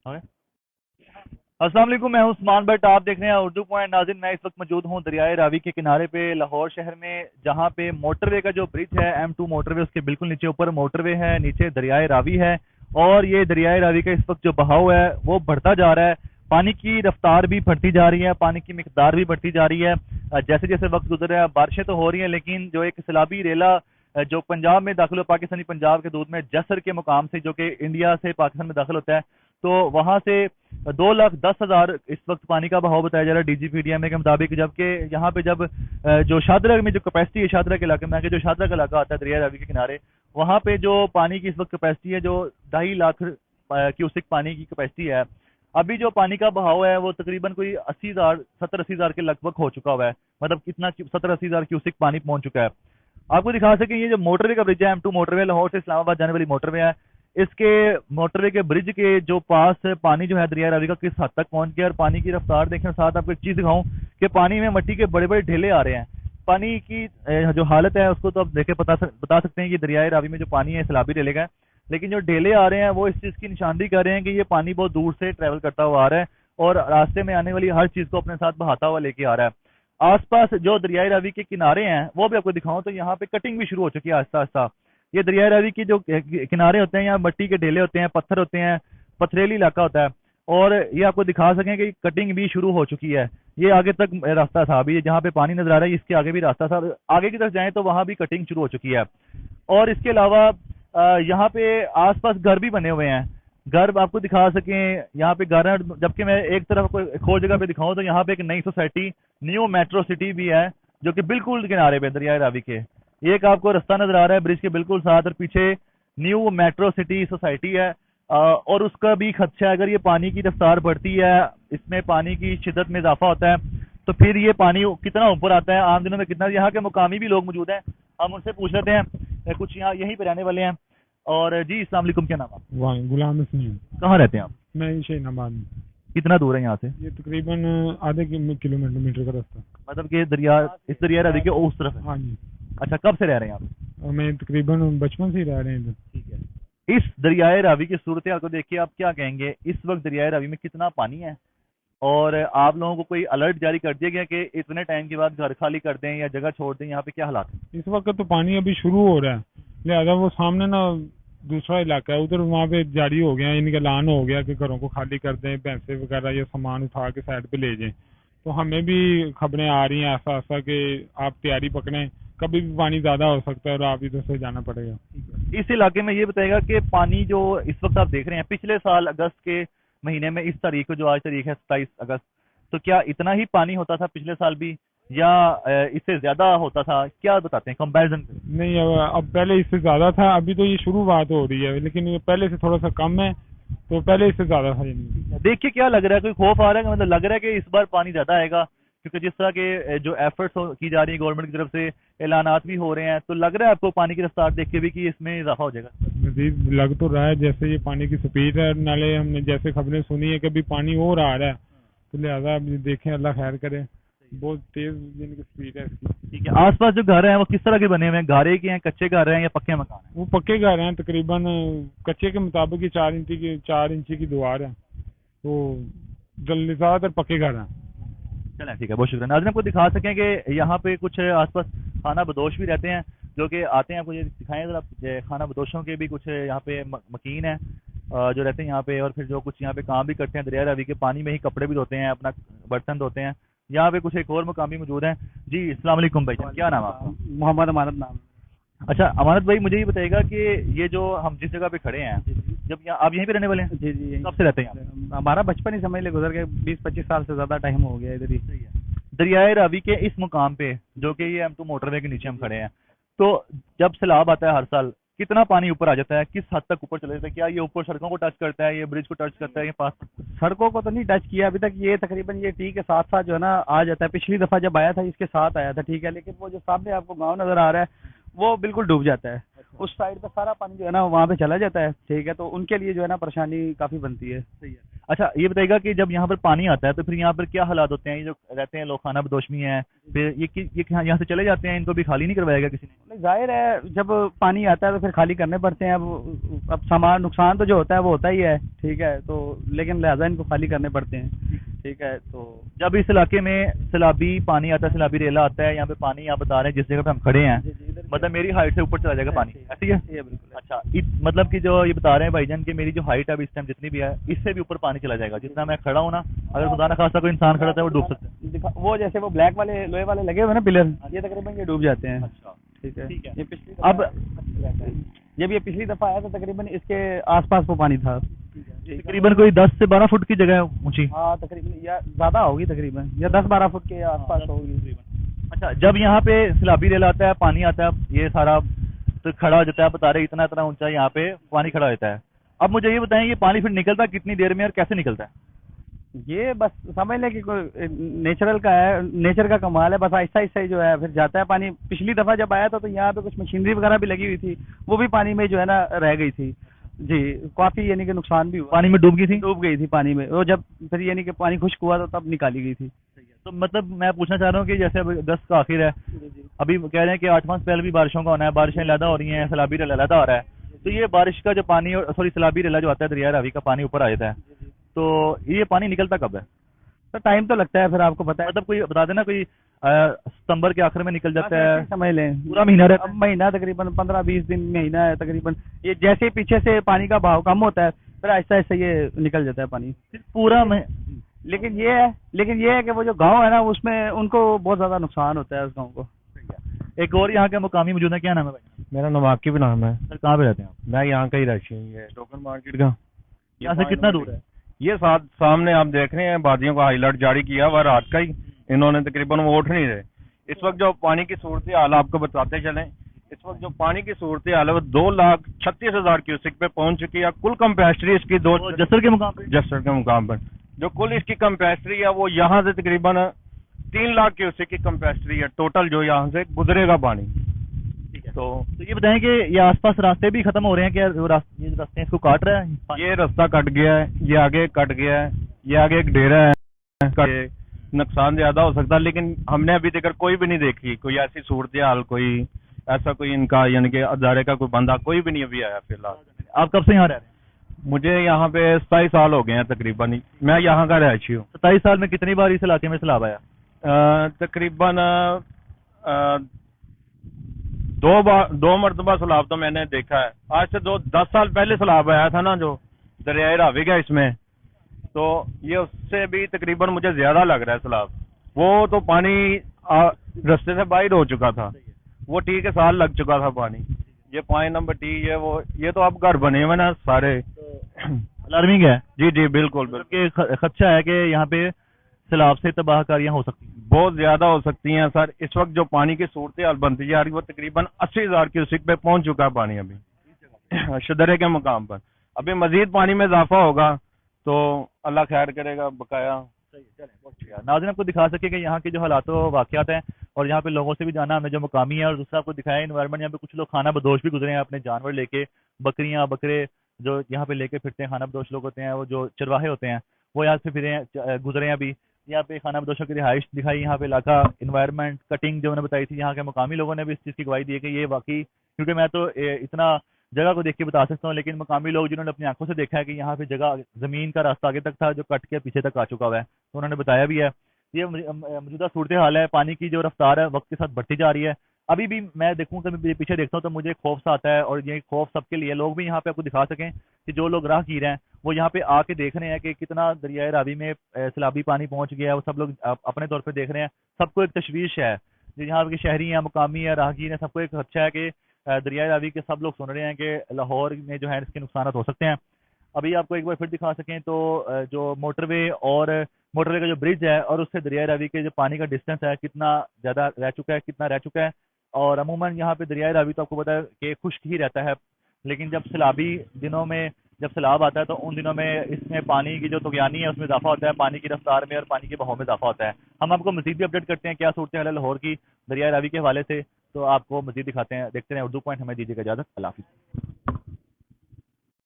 Okay. अस्सलाम वालेकुम, मैं हूं उस्मान भट्ट। आप देख रहे हैं उर्दू पॉइंट। नाज़रीन, मैं इस वक्त मौजूद हूं दरियाए रावी के किनारे पे लाहौर शहर में, जहां पे मोटरवे का जो ब्रिज है M2 मोटरवे, उसके बिल्कुल नीचे ऊपर मोटरवे है, नीचे दरियाए रावी है। और ये दरियाए रावी का इस वक्त जो बहाव है वो बढ़ता जा रहा है। पानी की रफ्तार भी बढ़ती जा रही है, पानी की मिकदार भी बढ़ती जा रही है। जैसे जैसे वक्त गुजर रहा है, बारिशें तो हो रही हैं, लेकिन जो एक सैलाबी रेला जो पंजाब में दाखिल हो, पाकिस्तानी पंजाब के दूध में जसर के मुकाम से, जो कि इंडिया से पाकिस्तान में दाखिल होता है, तो वहां से 2,10,000 इस वक्त पानी का बहाव बताया जा रहा है DGPDMA के मुताबिक। जबकि यहाँ पे जब जो शादरा में जो कैपेसिटी है, शादरा के इलाके में आके जो शादरा का इलाका आता है दरिया रावी के किनारे, वहां पे जो पानी की इस वक्त कैपेसिटी है, जो 2.5 लाख क्यूसिक पानी की कैपेसिटी है। अभी जो पानी का बहाव है वो तकरीबन कोई 80,000 70-80,000 के लगभग हो चुका हुआ है। मतलब कितना 70-80,000 क्यूसिक पानी पहुंच चुका है। आपको दिखा सके, ये जो मोटरवे का ब्रिज है M2 मोटरवे, लाहौर से इस्लामाबाद जाने वाली मोटरवे है, इसके मोटरवे के ब्रिज के जो पास पानी जो है दरिया रावी का किस हद तक पहुंच गया और पानी की रफ्तार देखें। साथ आपको एक चीज दिखाऊं कि पानी में मिट्टी के बड़े बड़े ढेले आ रहे हैं। पानी की जो हालत है उसको तो आप देखे बता सकते हैं कि दरियाए रावी में जो पानी है सैलाबी ढेले का है। लेकिन जो ढेले आ रहे हैं वो इस चीज की निशानदेही कर रहे हैं कि ये पानी बहुत दूर से ट्रेवल करता हुआ आ रहा है और रास्ते में आने वाली हर चीज को अपने साथ बहाता हुआ लेके आ रहा है। आसपास जो दरियाए रावी के किनारे हैं वो भी आपको दिखाऊं तो यहाँ पे कटिंग भी शुरू हो चुकी है आहिस्ता आहिस्ता। ये दरिया रावी के जो किनारे होते हैं, यहाँ मिट्टी के ढेले होते हैं, पत्थर होते हैं, पथरेली इलाका होता है। और ये आपको दिखा सकें कि कटिंग भी शुरू हो चुकी है। ये आगे तक रास्ता था, अभी जहाँ पे पानी नजर आ रहा है इसके आगे भी रास्ता था, आगे की तरफ जाएं तो वहां भी कटिंग शुरू हो चुकी है। और इसके अलावा यहाँ पे आसपास घर भी बने हुए हैं। घर आपको दिखा सकें, यहाँ पे घर है। जबकि मैं एक तरफ को एक और जगह पे दिखाऊं तो यहाँ पे एक नई सोसाइटी, न्यू मेट्रो सिटी भी है, जो कि बिल्कुल किनारे पे दरिया रावी के। एक आपको रास्ता नजर आ रहा है ब्रिज के बिल्कुल साथ, और पीछे न्यू मेट्रो सिटी सोसाइटी है। और उसका भी खदशा है, अगर ये पानी की रफ्तार बढ़ती है, इसमें पानी की शिद्दत में इजाफा होता है, तो फिर ये पानी कितना ऊपर आता है, आम दिनों में कितना। यहाँ के मुकामी भी लोग मौजूद हैं, हम उनसे पूछ लेते हैं। कुछ यहाँ यहीं पे रहने वाले हैं। और जी, अस्सलाम वालेकुम, क्या नाम है आपका? वाह, गुलाम हसनैन। कहाँ रहते हैं आप? मैं शेनाबाद में। कितना दूर है यहाँ से? ये तकरीबन आधे किलोमीटर का रास्ता। मतलब कि दरिया, इस दरिया नदी के उस तरफ है? हाँ जी। अच्छा, कब से रह रहे हैं आप? और मैं तकरीबन बचपन से ही रह रहे हैं इधर। ठीक है। इस दरियाए रावी की सूरत हाल को देख के आप क्या कहेंगे? इस वक्त दरियाए रावी में कितना पानी है और आप लोगों को कोई अलर्ट जारी कर दिया गया कि इतने टाइम के बाद घर खाली कर दें या जगह छोड़ दें? यहाँ पे क्या हालात है? इस वक्त तो पानी अभी शुरू हो रहा है, लिहाजा वो सामने ना दूसरा इलाका है, उधर वहाँ पे जारी हो गया, इनका ऐलान हो गया कि घरों को खाली कर दें, भैंसे वगैरह या सामान उठा के साइड पे ले जाएं। तो हमें भी खबरें आ रही हैं ऐसा ऐसा कि आप तैयारी पकड़ें, कभी भी पानी ज्यादा हो सकता है और आप इधर से जाना पड़ेगा। इस इलाके में ये बताएगा कि पानी जो इस वक्त आप देख रहे हैं, पिछले साल अगस्त के महीने में इस तारीख को, जो आज तारीख है 27 अगस्त, तो क्या इतना ही पानी होता था पिछले साल भी या इससे ज्यादा होता था? क्या बताते हैं कंपैरिजन? नहीं, अब पहले इससे ज्यादा था, अभी तो ये शुरुआत हो रही है, लेकिन ये पहले से थोड़ा सा कम है, तो पहले इससे ज्यादा था ये नहीं। देख के क्या लग रहा है? कोई खौफ आ रहा है? मतलब लग रहा है कि इस बार पानी ज्यादा आएगा, क्योंकि जिस तरह के जो एफर्ट्स की जा रही है गवर्नमेंट की तरफ से, ऐलानात भी हो रहे हैं, तो लग रहा है आपको पानी की रफ्तार देख के भी कि इसमें इजाफा हो जाएगा? मजीद लग तो रहा है जैसे ये पानी की स्पीड है, नाले हमने जैसे खबरें सुनी है कि अभी पानी और आ रहा है, तो लिहाजा अब देखें, अल्लाह खैर करे। बहुत तेज इनकी स्पीड है इसकी। ठीक है। आसपास जो घर हैं वो किस तरह के बने हुए हैं? गारे के हैं, कच्चे घर हैं या पक्के मकान हैं? वो पक्के घर हैं तकरीबन, कच्चे के मुताबिक ही 4 इंची की दीवार है, तो ज्यादातर पक्के घर हैं। चलें, ठीक है, बहुत शुक्रिया। नाज़रीन, आपको दिखा सकें कि यहाँ पे कुछ आसपास खाना बदोश भी रहते हैं, जो कि आते हैं। आपको ये दिखाएं जरा, खाना बदोशों के भी कुछ यहाँ पे मकीन है जो रहते हैं यहाँ पे, और फिर जो कुछ यहाँ पे काम भी करते हैं, दरिया रावी के पानी में ही कपड़े भी धोते हैं, अपना बर्तन धोते हैं। यहाँ पे कुछ एक और मकामी मौजूद हैं। जी, अस्सलाम वालेकुम भाई, क्या नाम है आपका? मोहम्मद अमानत नाम अच्छा, अमानत भाई, मुझे ये बताइएगा कि ये जो हम जिस जगह पे खड़े हैं, है। जी जब यहाँ आप यहीं पे रहने वाले हैं? जी जी, कब से रहते हैं यहाँ पे? हमारा बचपन ही समझ ले गुजर गए, 20-25 साल से ज्यादा टाइम हो गया इधर ही। सही है। दरियाए रावी के इस मुकाम पे, जो कि ये M2 मोटरवे के नीचे हम खड़े हैं, तो जब सैलाब आता है हर साल, कितना पानी ऊपर आ जाता है? किस हद तक ऊपर चले जाता है? क्या ये ऊपर सड़कों को टच करता है, ये ब्रिज को टच करता है, ये पास? सड़कों को तो नहीं टच किया अभी तक, ये तकरीबन ये टी के साथ साथ जो है ना आ जाता है। पिछली दफा जब आया था इसके साथ आया था, ठीक है, लेकिन वो जो सामने आपको गाँव नजर आ रहा है वो बिल्कुल डूब जाता है। उस साइड पे सारा पानी जो है ना वहाँ पे चला जाता है, ठीक है, तो उनके लिए जो है ना परेशानी काफी बनती है। सही है। अच्छा ये बताइएगा कि जब यहाँ पर पानी आता है तो फिर यहाँ पर क्या हालात होते हैं, ये जो रहते हैं लोग खाना बदोश में हैं, फिर ये यहाँ से चले जाते हैं, इनको भी खाली नहीं करवाएगा किसी ने? नहीं, जाहिर है जब पानी आता है तो फिर खाली करने पड़ते हैं। अब सामान नुकसान तो जो होता है वो होता ही है, ठीक है, तो लेकिन लिहाजा इनको खाली करने पड़ते हैं, ठीक है। तो जब इस इलाके में सैलाबी पानी आता है, सैलाबी रेला आता है, यहाँ पे पानी आप बता रहे हैं जिस जगह पे हम खड़े हैं, मतलब मेरी हाइट से ऊपर चला जाएगा पानी, ऐसी है? ये बिल्कुल अच्छा मतलब कि जो ये बता रहे हैं भाईजान कि मेरी जो हाइट है अभी इस टाइम जितनी भी है, इससे भी ऊपर पानी चला जाएगा, जितना मैं खड़ा हूँ ना, अगर खुदा न खास्ता कोई इंसान खड़ा था वो डूब सकता है। वो जैसे वो ब्लैक वाले लोहे वाले लगे हुए ना पिलर, ये तकरीबन ये डूब जाते हैं। अच्छा ठीक है, ठीक है। ये पिछली अब जब ये पिछली दफा आया तो तकरीबन इसके आसपास वो पानी था। तकरीबन कोई 10 से 12 फुट की जगह है ऊंची। हाँ तकरीबन, या ज्यादा होगी तकरीबन, या 10-12 फुट के आसपास होगी। अच्छा जब यहाँ पे सैलाबी रेल आता है, पानी आता है, ये सारा तो खड़ा हो जाता है, बता रहे इतना इतना ऊंचा यहाँ पे पानी खड़ा होता है। अब मुझे ये बताएं ये पानी फिर निकलता कितनी देर में और कैसे निकलता है? ये बस समझ लें कि कोई नेचुरल का है, नेचर का कमाल है, बस आहिस्ता आहिस्ता ही जो है फिर जाता है पानी। पिछली दफा जब आया था तो यहाँ पे कुछ मशीनरी वगैरह भी लगी हुई थी, वो भी पानी में जो है ना रह गई थी जी, काफी यानी कि नुकसान भी हुआ। पानी में डूब गई थी? डूब गई थी पानी में, वो जब फिर यानी कि पानी खुश्क हुआ तो तब निकाली गई थी। तो मतलब मैं पूछना चाह रहा हूँ कि जैसे अब अगस्त का आखिर है, अभी कह रहे हैं कि 8 माह से पहले भी बारिशों का होना है, बारिशें लैदा हो रही हैं, सैलाबी रेला लैदा हो रहा है, तो ये बारिश का जो पानी और सॉरी सैलाबी रेला जो आता है दरिया रावी का पानी ऊपर आ जाता है, तो ये पानी निकलता कब है? तो टाइम तो लगता है, फिर आपको पता है, मतलब कोई बता देना, कोई सितंबर के आखिर में निकल जाता है, समझ लें पूरा महीना रहता अब महीना तकरीबन 15-20 दिन महीना है तकरीबन। ये जैसे पीछे से पानी का बहाव कम होता है फिर आहिस्ता आहिस्ता ये निकल जाता है पानी पूरा लेकिन ये है कि वो जो गांव है ना उसमें उनको बहुत ज्यादा नुकसान होता है उस गांव को। एक और यहाँ के मुकामी मौजूद है, क्या नाम है भाई? मेरा नाम आकिब नाम है। सर कहाँ पे रहते हैं आप? मैं यहाँ का ही रही हूँ, ये टोकन मार्केट का। यहाँ से कितना दूर है? ये सामने आप देख रहे हैं वादियों का हाईलाइट जारी किया हुआ रात का ही, इन्होंने तकरीबन वो उठ नहीं रहे। इस वक्त जो पानी की सूरत हाल आपको बताते चलें, इस वक्त जो पानी की सूरत हाल है वो 2,36,000 क्यूसिक पे पहुंच चुकी है। कुल कंपेसिटी इसकी जसर के मुकाम पे, जसर के मुकाम पर जो कुल इसकी कंपेसिटी है वो यहाँ से तकरीबन 3 लाख क्यूसिक की कंपेसिटी है टोटल जो यहाँ से गुजरेगा पानी। तो ये बताएं कि ये आसपास रास्ते भी खत्म हो रहे हैं क्या? ये जो रास्ते हैं इसको काट रहा है? ये रास्ता कट गया है, ये आगे कट गया है, ये आगे एक डेरा है, नुकसान ज्यादा हो सकता है, लेकिन हमने अभी तक कोई भी नहीं देखी कोई ऐसी सूरत हाल, कोई ऐसा कोई इनका यानी कि अदारे का कोई बंदा कोई भी नहीं अभी आया फिलहाल। आप कब से यहाँ रह रहे हैं? मुझे यहाँ पे 27 साल हो गए हैं तकरीबन, मैं यहाँ का रहायशी हूँ। 27 साल में कितनी बार इस इलाके में सैलाब आया? तकरीबन 2 मरतबा सैलाब तो मैंने देखा है। आज से 10 साल पहले सैलाब आया था ना जो दरियाए रावी का, इसमें तो ये उससे भी तकरीबन मुझे ज्यादा लग रहा है सैलाब। वो तो पानी रास्ते से बाहर हो चुका था, वो टी के साल लग चुका था पानी। ये 5 नंबर टी ये तो अब घर बने हुए ना सारे, अलार्मिंग है। जी जी बिल्कुल बिल्कुल खदशा है कि यहाँ पे सैलाब से तबाहकारियां हो सकती हैं, बहुत ज्यादा हो सकती हैं सर। इस वक्त जो पानी की सूरत हाल बनती जा रही है वो तकरीबन 80,000 क्यूसिक पे पहुंच चुका है पानी अभी शदरे के मुकाम पर। अभी मजीद पानी में इजाफा होगा तो अल्लाह खैर करेगा बकाया। नाज़रीन आपको दिखा सके कि यहाँ के जो हालात वाक़यात हैं और यहाँ पे लोगों से भी जाना हमने जो मुकामी है, और दूसरा आपको दिखाया इन्वायरमेंट। यहाँ पे कुछ लोग खाना बदोश भी गुजरे हैं अपने जानवर लेके, बकरियां बकरे जो यहाँ पे लेके फिरते हैं, खाना बदोश लोग होते हैं, वो जो चरवाहे होते हैं वो यहाँ से फिरे गुजरे हैं। अभी यहाँ पे खाना बदोशों की रिहाइश दिखाई, यहाँ पे इलाका इन्वायरमेंट कटिंग जो उन्होंने बताई थी, यहाँ के मुकामी लोगों ने भी इस चीज़ की गवाही दी है कि ये वाकई, क्योंकि मैं तो इतना जगह को देख के बता सकता हूँ, लेकिन मुकामी लोग जिन्होंने अपनी आंखों से देखा है कि यहाँ पे जगह जमीन का रास्ता आगे तक था जो कट के पीछे तक आ चुका हुआ है, तो उन्होंने बताया भी है। ये मौजूदा सूरत हाल है, पानी की जो रफ्तार है वक्त के साथ बढ़ती जा रही है। अभी भी मैं देखूँ कभी पीछे देखता हूँ तो मुझे खौफ सा आता है, और ये खौफ सबके लिए, लोग भी यहाँ पे आपको दिखा सकें कि जो लोग राहगीर हैं वो यहाँ पे आके देख रहे हैं कि कितना दरियाए रावी में सैलाबी पानी पहुंच गया है, वो सब लोग अपने तौर पर देख रहे हैं। सबको एक तशवीश है, जो यहाँ के शहरी हैं, मुकामी है, राहगीर हैं, सबको एक खदशा है कि दरियाए रावी के सब लोग सुन रहे हैं कि लाहौर में जो है इसके नुकसान हो सकते हैं। अभी आपको एक बार फिर दिखा सकें तो जो मोटरवे का जो ब्रिज है और उससे दरियाए रावी के जो पानी का डिस्टेंस है कितना ज़्यादा रह चुका है, कितना रह चुका है। और अमूमन यहाँ पे दरियाए रावी तो आपको पता है कि खुश्क ही रहता है, लेकिन जब सैलाबी दिनों में जब सैलाब आता है तो उन दिनों में इसमें पानी की जो तुगयानी है उसमें इजाफा होता है, पानी की रफ्तार में और पानी के बहाव में इजाफा होता है। हम आपको मजीद भी अपडेट करते हैं क्या सूरत हाल है लाहौर की दरियाए रावी के हवाले से, तो आपको मजीद दिखाते हैं। देखते हैं उर्दू पॉइंट, हमें दीजिएगा इजाज़त। अल्लाह हाफिज़।